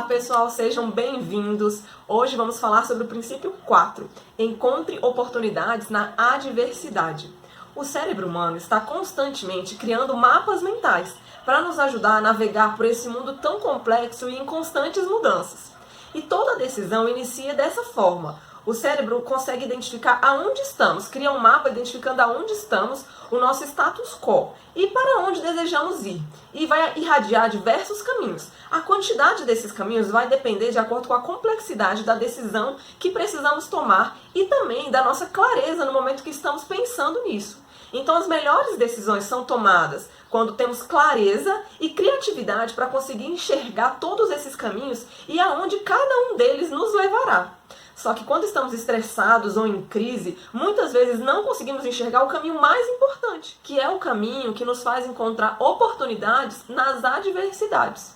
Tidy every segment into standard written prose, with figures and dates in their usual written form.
pessoal, sejam bem-vindos. Hoje vamos falar sobre o princípio 4. Encontre oportunidades na adversidade. O cérebro humano está constantemente criando mapas mentais para nos ajudar a navegar por esse mundo tão complexo e em constantes mudanças. E toda decisão inicia dessa forma. O cérebro consegue identificar aonde estamos, cria um mapa identificando aonde estamos, o nosso status quo e para onde desejamos ir. E vai irradiar diversos caminhos. A quantidade desses caminhos vai depender de acordo com a complexidade da decisão que precisamos tomar e também da nossa clareza no momento que estamos pensando nisso. Então as melhores decisões são tomadas quando temos clareza e criatividade para conseguir enxergar todos esses caminhos e aonde cada um deles nos levará. Só que quando estamos estressados ou em crise, muitas vezes não conseguimos enxergar o caminho mais importante, que é o caminho que nos faz encontrar oportunidades nas adversidades.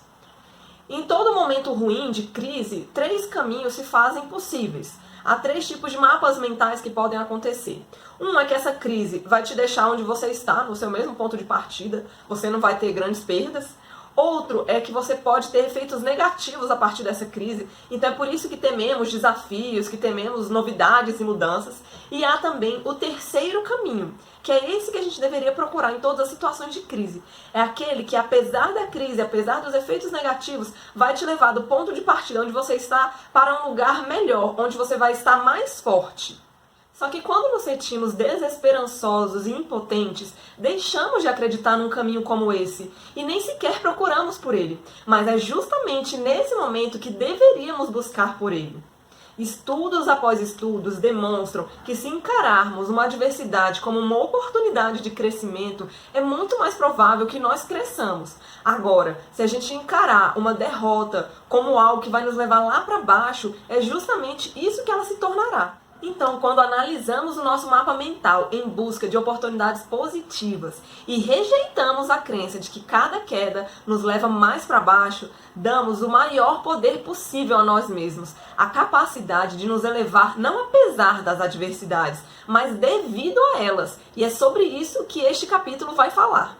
Em todo momento ruim de crise, 3 caminhos se fazem possíveis. Há 3 tipos de mapas mentais que podem acontecer. Um é que essa crise vai te deixar onde você está, no seu mesmo ponto de partida, você não vai ter grandes perdas. Outro é que você pode ter efeitos negativos a partir dessa crise, então é por isso que tememos desafios, que tememos novidades e mudanças. E há também o terceiro caminho, que é esse que a gente deveria procurar em todas as situações de crise. É aquele que, apesar da crise, apesar dos efeitos negativos, vai te levar do ponto de partida onde você está para um lugar melhor, onde você vai estar mais forte. Só que quando nos sentimos desesperançosos e impotentes, deixamos de acreditar num caminho como esse e nem sequer procuramos por ele. Mas é justamente nesse momento que deveríamos buscar por ele. Estudos após estudos demonstram que se encararmos uma adversidade como uma oportunidade de crescimento, é muito mais provável que nós cresçamos. Agora, se a gente encarar uma derrota como algo que vai nos levar lá para baixo, é justamente isso que ela se tornará. Então, quando analisamos o nosso mapa mental em busca de oportunidades positivas e rejeitamos a crença de que cada queda nos leva mais para baixo, damos o maior poder possível a nós mesmos, a capacidade de nos elevar não apesar das adversidades, mas devido a elas. E é sobre isso que este capítulo vai falar.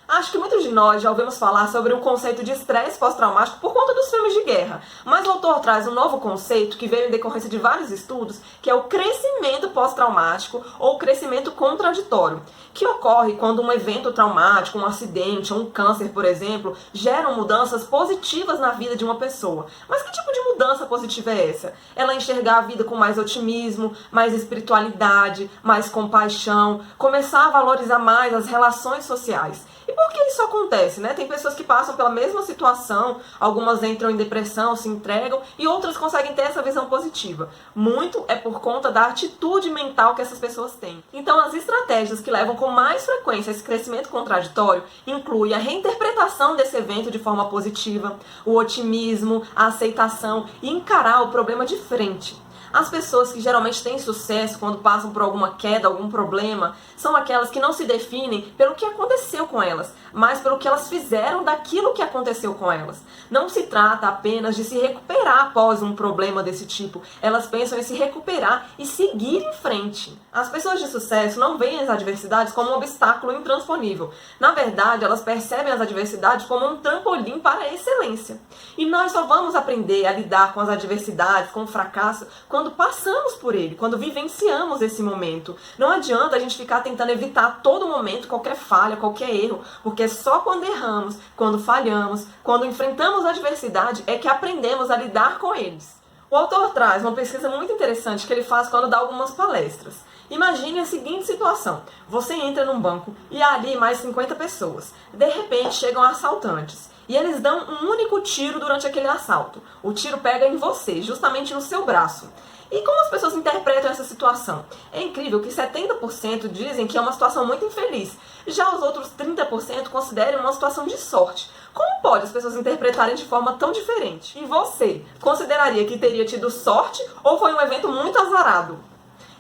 Acho que muitos de nós já ouvimos falar sobre o conceito de estresse pós-traumático por conta dos filmes de guerra. Mas o autor traz um novo conceito que veio em decorrência de vários estudos, que é o crescimento pós-traumático ou crescimento contraditório, que ocorre quando um evento traumático, um acidente ou um câncer, por exemplo, geram mudanças positivas na vida de uma pessoa. Mas que tipo de mudança positiva é essa? Ela enxergar a vida com mais otimismo, mais espiritualidade, mais compaixão, começar a valorizar mais as relações sociais. E por que isso acontece, né? Tem pessoas que passam pela mesma situação, algumas entram em depressão, se entregam, e outras conseguem ter essa visão positiva. Muito é por conta da atitude mental que essas pessoas têm. Então, as estratégias que levam com mais frequência a esse crescimento contraditório incluem a reinterpretação desse evento de forma positiva, o otimismo, a aceitação e encarar o problema de frente. As pessoas que geralmente têm sucesso quando passam por alguma queda, algum problema, são aquelas que não se definem pelo que aconteceu com elas, mas pelo que elas fizeram daquilo que aconteceu com elas. Não se trata apenas de se recuperar após um problema desse tipo, elas pensam em se recuperar e seguir em frente. As pessoas de sucesso não veem as adversidades como um obstáculo intransponível. Na verdade, elas percebem as adversidades como um trampolim para a excelência. E nós só vamos aprender a lidar com as adversidades, com o fracasso, quando passamos por ele, quando vivenciamos esse momento. Não adianta a gente ficar tentando evitar a todo momento qualquer falha, qualquer erro, porque só quando erramos, quando falhamos, quando enfrentamos a adversidade é que aprendemos a lidar com eles. O autor traz uma pesquisa muito interessante que ele faz quando dá algumas palestras. Imagine a seguinte situação: você entra num banco e há ali mais 50 pessoas. De repente chegam assaltantes. E eles dão um único tiro durante aquele assalto. O tiro pega em você, justamente no seu braço. E como as pessoas interpretam essa situação? É incrível que 70% dizem que é uma situação muito infeliz. Já os outros 30% consideram uma situação de sorte. Como pode as pessoas interpretarem de forma tão diferente? E você, consideraria que teria tido sorte ou foi um evento muito azarado?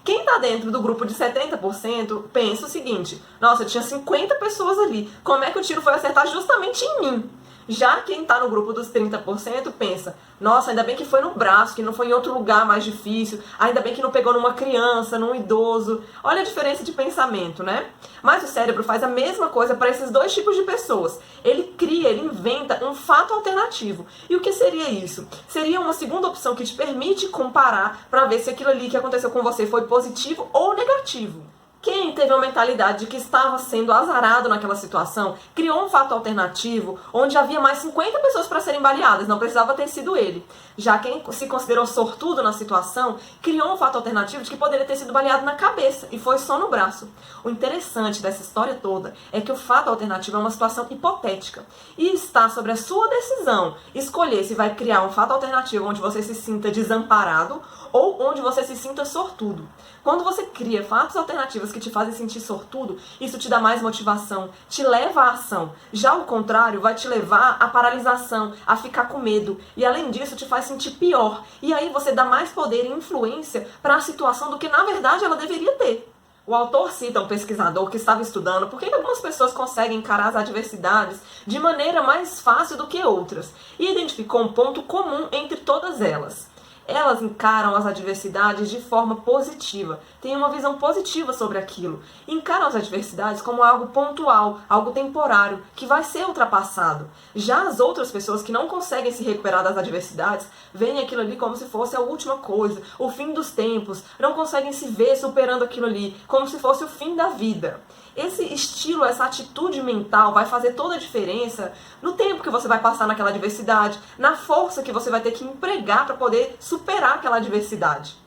Quem está dentro do grupo de 70% pensa o seguinte: nossa, tinha 50 pessoas ali, como é que o tiro foi acertar justamente em mim? Já quem está no grupo dos 30% pensa, nossa, ainda bem que foi no braço, que não foi em outro lugar mais difícil, ainda bem que não pegou numa criança, num idoso. Olha a diferença de pensamento, né? Mas o cérebro faz a mesma coisa para esses dois tipos de pessoas. Ele cria, ele inventa um fato alternativo. E o que seria isso? Seria uma segunda opção que te permite comparar para ver se aquilo ali que aconteceu com você foi positivo ou negativo. Quem teve uma mentalidade de que estava sendo azarado naquela situação, criou um fato alternativo onde havia mais 50 pessoas para serem baleadas, não precisava ter sido ele. Já quem se considerou sortudo na situação, criou um fato alternativo de que poderia ter sido baleado na cabeça e foi só no braço. O interessante dessa história toda é que o fato alternativo é uma situação hipotética e está sobre a sua decisão escolher se vai criar um fato alternativo onde você se sinta desamparado ou onde você se sinta sortudo. Quando você cria fatos alternativos que te fazem sentir sortudo, isso te dá mais motivação, te leva à ação. Já o contrário vai te levar à paralisação, a ficar com medo. E além disso, te faz sentir pior. E aí você dá mais poder e influência para a situação do que na verdade ela deveria ter. O autor cita um pesquisador que estava estudando por que algumas pessoas conseguem encarar as adversidades de maneira mais fácil do que outras. E identificou um ponto comum entre todas elas. Elas encaram as adversidades de forma positiva, têm uma visão positiva sobre aquilo. Encaram as adversidades como algo pontual, algo temporário, que vai ser ultrapassado. Já as outras pessoas que não conseguem se recuperar das adversidades, veem aquilo ali como se fosse a última coisa, o fim dos tempos, não conseguem se ver superando aquilo ali, como se fosse o fim da vida. Esse estilo, essa atitude mental vai fazer toda a diferença no tempo que você vai passar naquela adversidade, na força que você vai ter que empregar para poder superar aquela adversidade.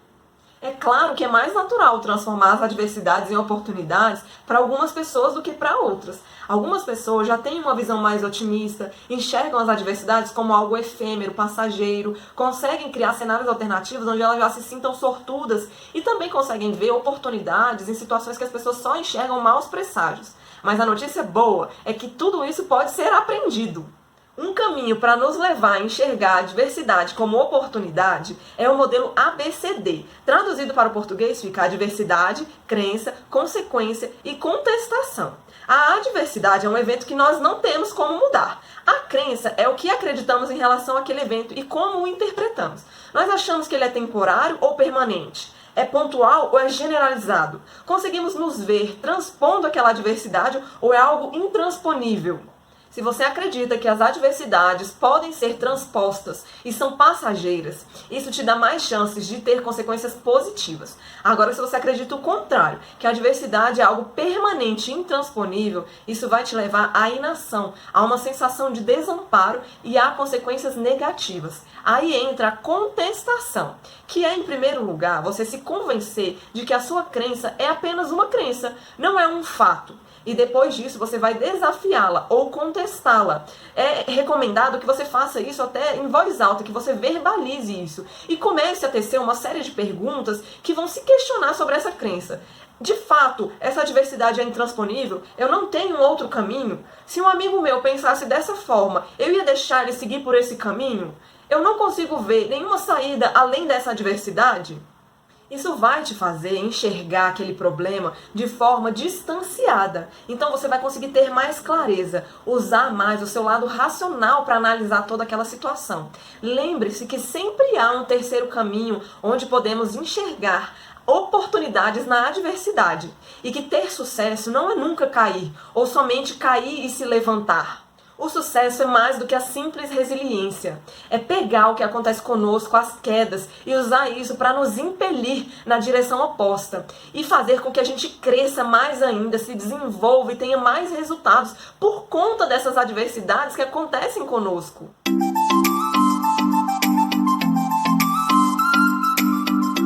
É claro que é mais natural transformar as adversidades em oportunidades para algumas pessoas do que para outras. Algumas pessoas já têm uma visão mais otimista, enxergam as adversidades como algo efêmero, passageiro, conseguem criar cenários alternativos onde elas já se sintam sortudas e também conseguem ver oportunidades em situações que as pessoas só enxergam maus presságios. Mas a notícia boa é que tudo isso pode ser aprendido. Um caminho para nos levar a enxergar a adversidade como oportunidade é o modelo ABCD. Traduzido para o português fica adversidade, crença, consequência e contestação. A adversidade é um evento que nós não temos como mudar. A crença é o que acreditamos em relação àquele evento e como o interpretamos. Nós achamos que ele é temporário ou permanente. É pontual ou é generalizado? Conseguimos nos ver transpondo aquela adversidade ou é algo intransponível? Se você acredita que as adversidades podem ser transpostas e são passageiras, isso te dá mais chances de ter consequências positivas. Agora, se você acredita o contrário, que a adversidade é algo permanente e intransponível, isso vai te levar à inação, a uma sensação de desamparo e a consequências negativas. Aí entra a contestação, que é, em primeiro lugar, você se convencer de que a sua crença é apenas uma crença, não é um fato. E depois disso você vai desafiá-la ou contestá-la. É recomendado que você faça isso até em voz alta, que você verbalize isso. E comece a tecer uma série de perguntas que vão se questionar sobre essa crença. De fato, essa adversidade é intransponível? Eu não tenho outro caminho? Se um amigo meu pensasse dessa forma, eu ia deixar ele seguir por esse caminho? Eu não consigo ver nenhuma saída além dessa adversidade? Isso vai te fazer enxergar aquele problema de forma distanciada. Então você vai conseguir ter mais clareza, usar mais o seu lado racional para analisar toda aquela situação. Lembre-se que sempre há um terceiro caminho onde podemos enxergar oportunidades na adversidade. E que ter sucesso não é nunca cair, ou somente cair e se levantar. O sucesso é mais do que a simples resiliência. É pegar o que acontece conosco, as quedas, e usar isso para nos impelir na direção oposta. E fazer com que a gente cresça mais ainda, se desenvolva e tenha mais resultados por conta dessas adversidades que acontecem conosco.